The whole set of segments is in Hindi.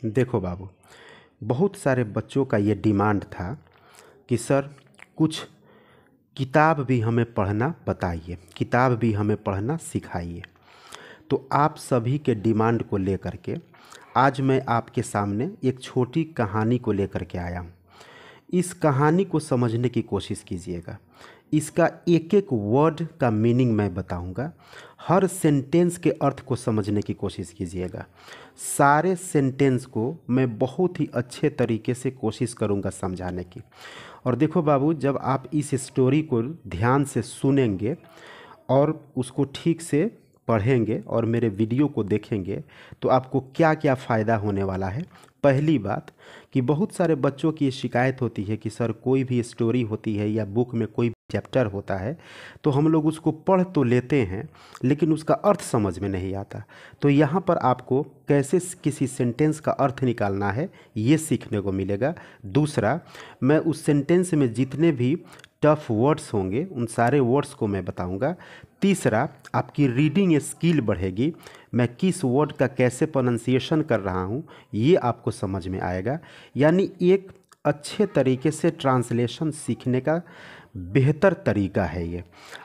देखो बाबू, बहुत सारे बच्चों का ये डिमांड था कि सर कुछ किताब भी हमें पढ़ना बताइए, किताब भी हमें पढ़ना सिखाइए। तो आप सभी के डिमांड को लेकर के आज मैं आपके सामने एक छोटी कहानी को लेकर के आया हूँ। इस कहानी को समझने की कोशिश कीजिएगा। इसका एक एक वर्ड का मीनिंग मैं बताऊंगा। हर सेंटेंस के अर्थ को समझने की कोशिश कीजिएगा। सारे सेंटेंस को मैं बहुत ही अच्छे तरीके से कोशिश करूंगा समझाने की। और देखो बाबू, जब आप इस स्टोरी को ध्यान से सुनेंगे और उसको ठीक से पढ़ेंगे और मेरे वीडियो को देखेंगे तो आपको क्या क्या फ़ायदा होने वाला है। पहली बात कि बहुत सारे बच्चों की ये शिकायत होती है कि सर कोई भी स्टोरी होती है या बुक में कोई चैप्टर होता है तो हम लोग उसको पढ़ तो लेते हैं लेकिन उसका अर्थ समझ में नहीं आता। तो यहाँ पर आपको कैसे किसी सेंटेंस का अर्थ निकालना है ये सीखने को मिलेगा। दूसरा, मैं उस सेंटेंस में जितने भी टफ वर्ड्स होंगे उन सारे वर्ड्स को मैं बताऊंगा। तीसरा, आपकी रीडिंग स्किल बढ़ेगी। मैं किस वर्ड का कैसे प्रोनाउंसिएशन कर रहा हूँ ये आपको समझ में आएगा। यानी एक अच्छे तरीके से ट्रांसलेशन सीखने का बेहतर तरीका है ये।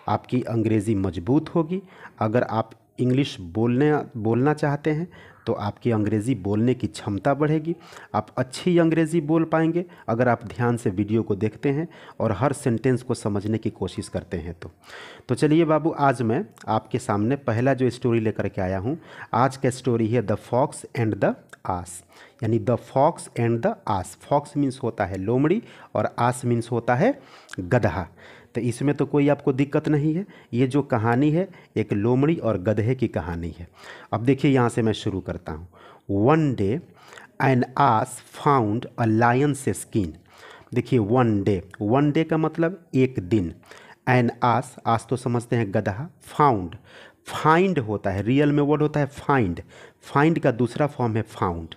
आपकी अंग्रेज़ी मजबूत होगी। अगर आप इंग्लिश बोलना चाहते हैं तो आपकी अंग्रेज़ी बोलने की क्षमता बढ़ेगी। आप अच्छी अंग्रेज़ी बोल पाएंगे अगर आप ध्यान से वीडियो को देखते हैं और हर सेंटेंस को समझने की कोशिश करते हैं। तो चलिए बाबू, आज मैं आपके सामने पहला जो स्टोरी लेकर के आया हूँ, आज का स्टोरी है the fox and the ass. यानी the fox and the ass. Fox means होता है लोमड़ी और आस मीन्स होता है गधा। तो इसमें तो कोई आपको दिक्कत नहीं है। ये जो कहानी है एक लोमड़ी और गधे की कहानी है। अब देखिए यहाँ से मैं शुरू करता हूँ। One day an ass found a lion's skin. देखिए वन डे का मतलब एक दिन। एन आस, आस तो समझते हैं गधा। फाउंड, फाइंड होता है, रियल में वर्ड होता है फाइंड। फाइंड का दूसरा फॉर्म है फाउंड।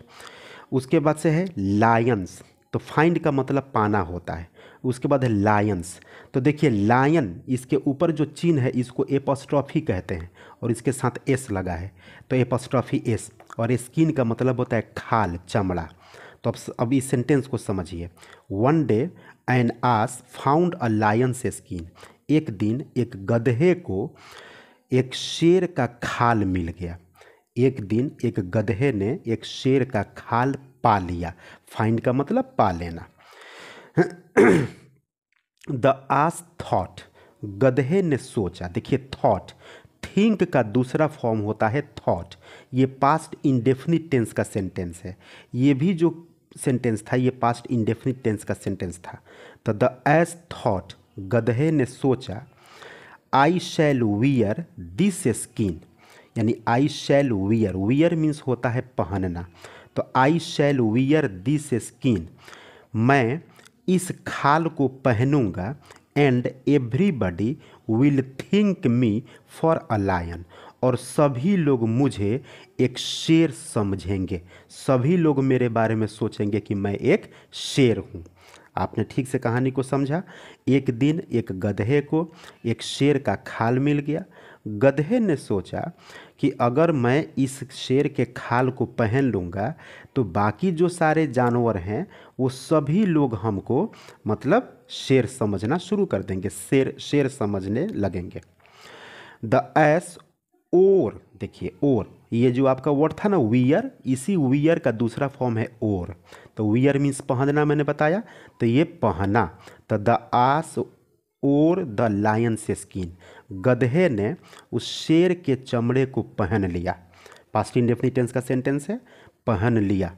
उसके बाद से है लायंस, तो फाइंड का मतलब पाना होता है। उसके बाद है लायंस। तो देखिए लायन, इसके ऊपर जो चिन्ह है इसको एपॉस्ट्रॉफी कहते हैं और इसके साथ एस लगा है तो एपॉस्ट्रॉफी एस। और स्किन का मतलब होता है खाल, चमड़ा। तो अब इस सेंटेंस को समझिए। One day an ass found a lion's skin. एक दिन एक गधे को एक शेर का खाल मिल गया। एक दिन एक गधे ने एक शेर का खाल पा लिया। फाइंड का मतलब पा लेना। द आस थॉट, गधे ने सोचा। देखिए थॉट, थिंक का दूसरा फॉर्म होता है थॉट। ये पास्ट इंडेफिनिट टेंस का सेंटेंस है। ये भी जो सेंटेंस था ये पास्ट इंडेफिनिट टेंस का सेंटेंस था। तो द एस थॉट, गधे ने सोचा, I shall wear this skin. यानी I shall wear, wear means होता है पहनना। तो I shall wear this skin, मैं इस खाल को पहनूंगा। And everybody will think me for a lion, और सभी लोग मुझे एक शेर समझेंगे। सभी लोग मेरे बारे में सोचेंगे कि मैं एक शेर हूँ। आपने ठीक से कहानी को समझा। एक दिन एक गधे को एक शेर का खाल मिल गया। गधे ने सोचा कि अगर मैं इस शेर के खाल को पहन लूँगा तो बाकी जो सारे जानवर हैं वो सभी लोग हमको मतलब शेर समझना शुरू कर देंगे, शेर समझने लगेंगे। द एस ओर, देखिए ओर, ये जो आपका वर्ड था ना वियर, इसी वियर का दूसरा फॉर्म है ओर। तो वियर मीन्स पहनना, मैंने बताया, तो ये पहना। तो द आस और द लायंस स्किन, गधे ने उस शेर के चमड़े को पहन लिया। पास्ट इंडेफिनिट टेंस का सेंटेंस है, पहन लिया।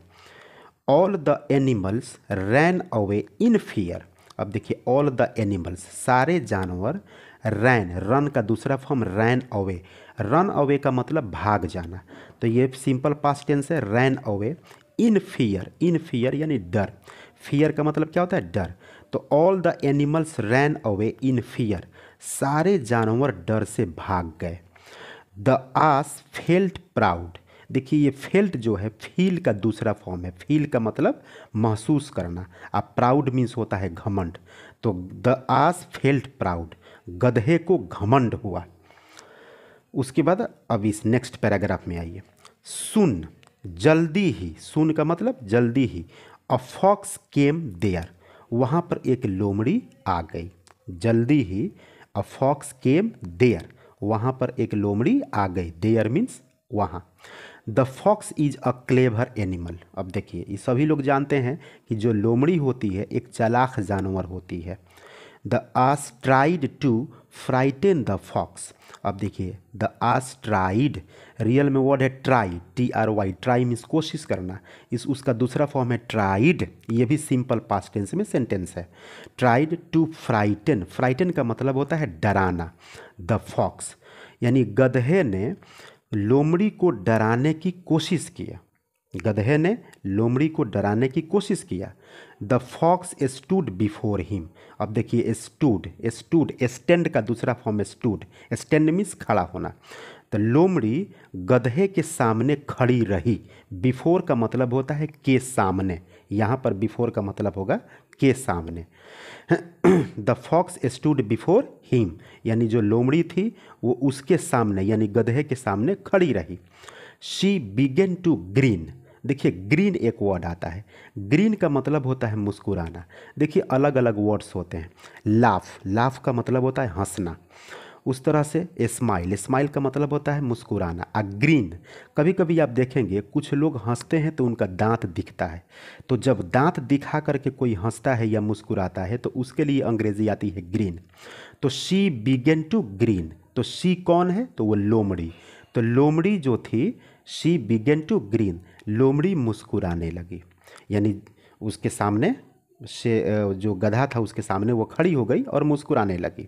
All the animals ran away in fear. अब देखिए ऑल द एनिमल्स, सारे जानवर, रैन, रन का दूसरा form ran away. Run away का मतलब भाग जाना। तो ये सिंपल पास्ट टेंस है, रैन away in fear. In fear यानी डर। फियर का मतलब क्या होता है? डर। तो all the animals ran away in fear, सारे जानवर डर से भाग गए। The ass felt proud. देखिए ये फेल्ट जो है फील का दूसरा फॉर्म है। फील का मतलब महसूस करना। अब प्राउड मीन्स होता है घमंड। तो द आस फेल्ट प्राउड, गधे को घमंड हुआ। उसके बाद अब इस नेक्स्ट पैराग्राफ में आइए। सुन जल्दी ही, सून का मतलब जल्दी ही, अ फॉक्स केम देयर, वहाँ पर एक लोमड़ी आ गई। जल्दी ही अ फॉक्स केम देयर, वहाँ पर एक लोमड़ी आ गई। देयर मीन्स वहाँ। The fox is a clever animal. अब देखिए, ये सभी लोग जानते हैं कि जो लोमड़ी होती है एक चालाक जानवर होती है। The ass tried to frighten the fox. अब देखिए, द आस ट्राइड, रियल में वर्ड है ट्राई, TRY, ट्राई मीन्स कोशिश करना। उसका दूसरा फॉर्म है ट्राइड, ये भी सिंपल पास्ट टेंस में सेंटेंस है। ट्राइड टू फ्राइटन, फ्राइटन का मतलब होता है डराना। द फॉक्स यानी गधे ने लोमड़ी को डराने की कोशिश किया। गधे ने लोमड़ी को डराने की कोशिश किया। The fox stood before him. अब देखिए, स्टूड, स्टैंड का दूसरा फॉर्म है स्टूड। स्टैंड मीन्स खड़ा होना। तो लोमड़ी गधे के सामने खड़ी रही। बिफोर का मतलब होता है के सामने, यहाँ पर बिफोर का मतलब होगा के सामने। The fox stood before him यानी जो लोमड़ी थी वो उसके सामने यानी गधे के सामने खड़ी रही। She began to grin. देखिए, ग्रीन एक वर्ड आता है। ग्रीन का मतलब होता है मुस्कुराना। देखिए, अलग अलग वर्ड्स होते हैं। लाफ, लाफ का मतलब होता है हंसना। उस तरह से स्माइल, स्माइल का मतलब होता है मुस्कुराना। ग्रीन, कभी कभी आप देखेंगे कुछ लोग हंसते हैं तो उनका दांत दिखता है। तो जब दांत दिखा करके कोई हंसता है या मुस्कुराता है तो उसके लिए अंग्रेजी आती है ग्रीन। तो शी बिगेन टू ग्रीन, तो शी कौन है? तो वो लोमड़ी। तो लोमड़ी जो थी, शी बिगेन टू ग्रीन, लोमड़ी मुस्कुराने लगी। यानी उसके सामने से जो गधा था उसके सामने वो खड़ी हो गई और मुस्कुराने लगी।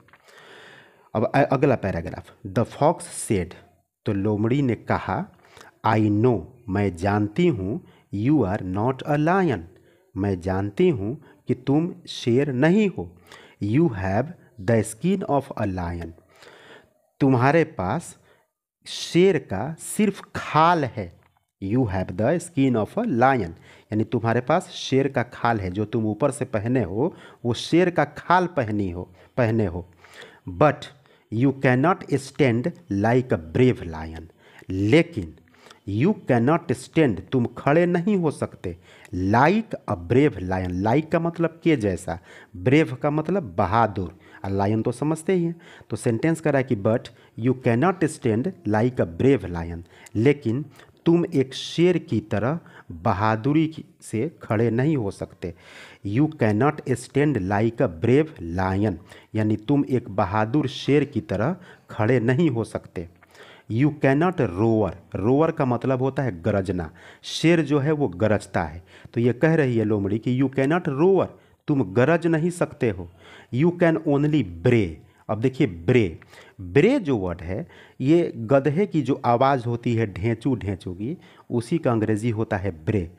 अब अगला पैराग्राफ। द फॉक्स सेड, तो लोमड़ी ने कहा, आई नो, मैं जानती हूँ, you are not a lion, मैं जानती हूँ कि तुम शेर नहीं हो। You have the skin of a lion, तुम्हारे पास शेर का सिर्फ खाल है। You have the skin of a lion यानी तुम्हारे पास शेर का खाल है। जो तुम ऊपर से पहने हो वो शेर का खाल पहने हो। But you cannot stand like a brave lion, लेकिन यू कैनॉट स्टैंड, तुम खड़े नहीं हो सकते, like a brave lion, like का मतलब के जैसा, ब्रेव का मतलब बहादुर, और लायन तो समझते ही हैं। तो सेंटेंस करा कि but you cannot stand like a brave lion, लेकिन तुम एक शेर की तरह बहादुरी से खड़े नहीं हो सकते। You cannot stand like a brave lion यानी तुम एक बहादुर शेर की तरह खड़े नहीं हो सकते। यू कैनॉट रोअर, रोअर का मतलब होता है गरजना, शेर जो है वो गरजता है। तो ये कह रही है लोमड़ी कि यू कैनॉट रोअर, तुम गरज नहीं सकते हो। यू कैन ओनली ब्रे। अब देखिए, ब्रे, ब्रे जो वर्ड है ये गधे की जो आवाज़ होती है ढेंचू ढेंचू की, उसी का अंग्रेजी होता है ब्रे।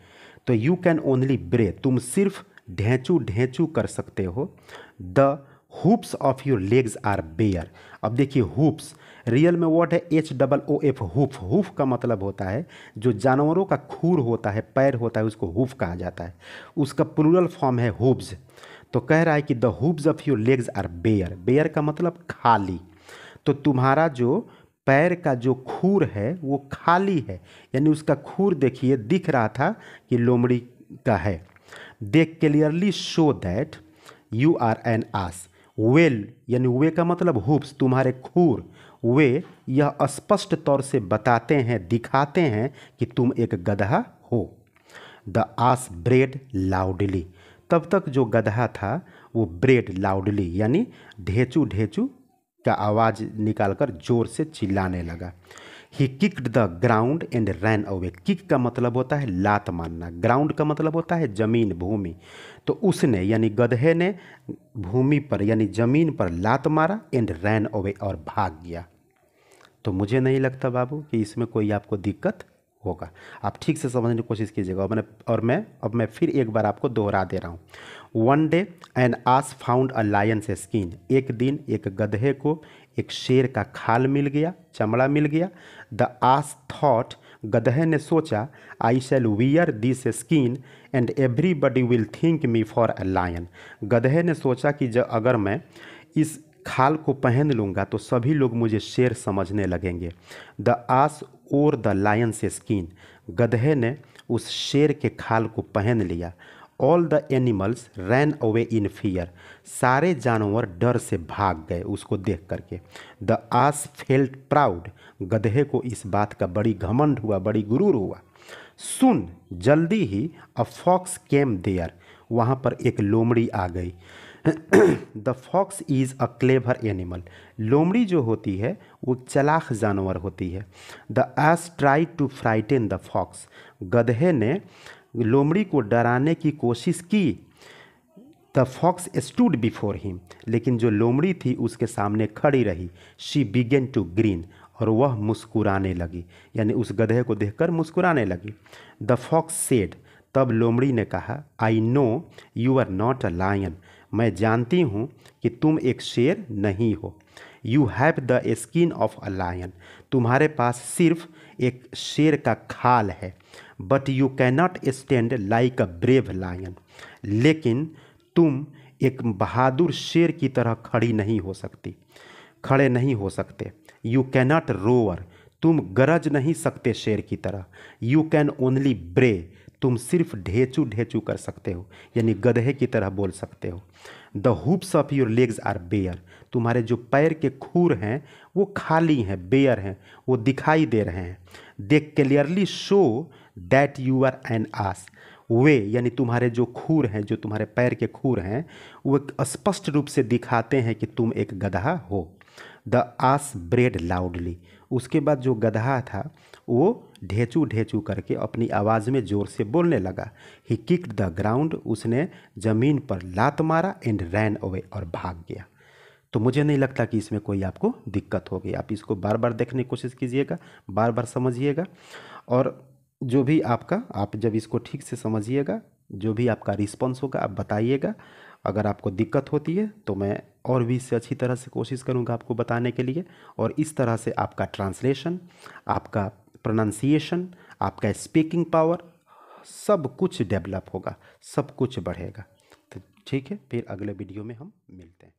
तो यू कैन ओनली ब्रे, तुम सिर्फ ढेंचू ढेंचू कर सकते हो। The hoofs of your legs are bare. अब देखिए, हुप्स रियल में वर्ड है HOOF, हुफ। हुफ का मतलब होता है जो जानवरों का खूर होता है, पैर होता है, उसको हुफ कहा जाता है। उसका प्लूरल फॉर्म है हुब्स। तो कह रहा है कि the hoofs of your legs are bare, bare का मतलब खाली। तो तुम्हारा जो पैर का जो खूर है वो खाली है, यानी उसका खूर देखिए दिख रहा था कि लोमड़ी का है। They clearly show that you are an ass. Well यानी वे का मतलब हुप्स, तुम्हारे खूर, वे यह स्पष्ट तौर से बताते हैं, दिखाते हैं कि तुम एक गधा हो। द आस ब्रेड लाउडली, तब तक जो गधा था वो ब्रेड लाउडली यानी ढेचू ढेचू का आवाज़ निकालकर जोर से चिल्लाने लगा। He kicked the ground and ran away. Kick का मतलब होता है लात मारना, ग्राउंड का मतलब होता है जमीन, भूमि। तो उसने यानी गधे ने भूमि पर यानी जमीन पर लात मारा, एंड रैन अवे और भाग गया। तो मुझे नहीं लगता बाबू कि इसमें कोई आपको दिक्कत होगा। आप ठीक से समझने की कोशिश कीजिएगा। अब मैं फिर एक बार आपको दोहरा दे रहा हूँ। One day an ass found a lion's skin. एक दिन एक गधे को एक शेर का खाल मिल गया, चमड़ा मिल गया। द आस थॉट, गधे ने सोचा, I shall wear this skin and everybody will think me for a lion. गधे ने सोचा कि अगर मैं इस खाल को पहन लूँगा तो सभी लोग मुझे शेर समझने लगेंगे। The ass wore the lion's skin, गधे ने उस शेर के खाल को पहन लिया। All the animals ran away in fear, सारे जानवर डर से भाग गए उसको देख करके। द आस फेल्ट प्राउड, गधे को इस बात का बड़ी घमंड हुआ, बड़ी गुरूर हुआ। सुन, जल्दी ही, अ फॉक्स केम देयर, वहाँ पर एक लोमड़ी आ गई। The fox is a clever animal, लोमड़ी जो होती है वो चालाक जानवर होती है। The ass try to frighten the fox, गधे ने लोमड़ी को डराने की कोशिश की। The fox stood before him, लेकिन जो लोमड़ी थी उसके सामने खड़ी रही। शी बिगेन टू ग्रीन, और वह मुस्कुराने लगी, यानी उस गधे को देखकर मुस्कुराने लगी। द फॉक्स सेड, तब लोमड़ी ने कहा, I know you are not a lion, मैं जानती हूँ कि तुम एक शेर नहीं हो। You have the skin of a lion, तुम्हारे पास सिर्फ एक शेर का खाल है। But you cannot stand like a brave lion, लेकिन तुम एक बहादुर शेर की तरह खड़े नहीं हो सकते। यू कैनॉट रोअर, तुम गरज नहीं सकते शेर की तरह। यू कैन ओनली ब्रे, तुम सिर्फ ढेचू ढेचू कर सकते हो, यानी गधे की तरह बोल सकते हो। The hoofs of your legs are bare, तुम्हारे जो पैर के खूर हैं वो खाली हैं, बेयर हैं, वो दिखाई दे रहे हैं। They clearly show that you are an ass, वे यानी तुम्हारे जो खूर हैं, जो तुम्हारे पैर के खूर हैं, वो स्पष्ट रूप से दिखाते हैं कि तुम एक गधा हो। द आस ब्रेड लाउडली, उसके बाद जो गधा था वो ढेचू ढेचू करके अपनी आवाज़ में ज़ोर से बोलने लगा। ही किक्ड द ग्राउंड, उसने ज़मीन पर लात मारा। एंड रैन अवे, और भाग गया। तो मुझे नहीं लगता कि इसमें कोई आपको दिक्कत होगी। आप इसको बार बार देखने की कोशिश कीजिएगा, बार बार समझिएगा, और जो भी आपका, आप जब इसको ठीक से समझिएगा, जो भी आपका रिस्पॉन्स होगा आप बताइएगा। अगर आपको दिक्कत होती है तो मैं और भी इससे अच्छी तरह से कोशिश करूंगा आपको बताने के लिए, और इस तरह से आपका ट्रांसलेशन, आपका प्रोनाउंसिएशन, आपका स्पीकिंग पावर, सब कुछ डेवलप होगा, सब कुछ बढ़ेगा। तो ठीक है, फिर अगले वीडियो में हम मिलते हैं।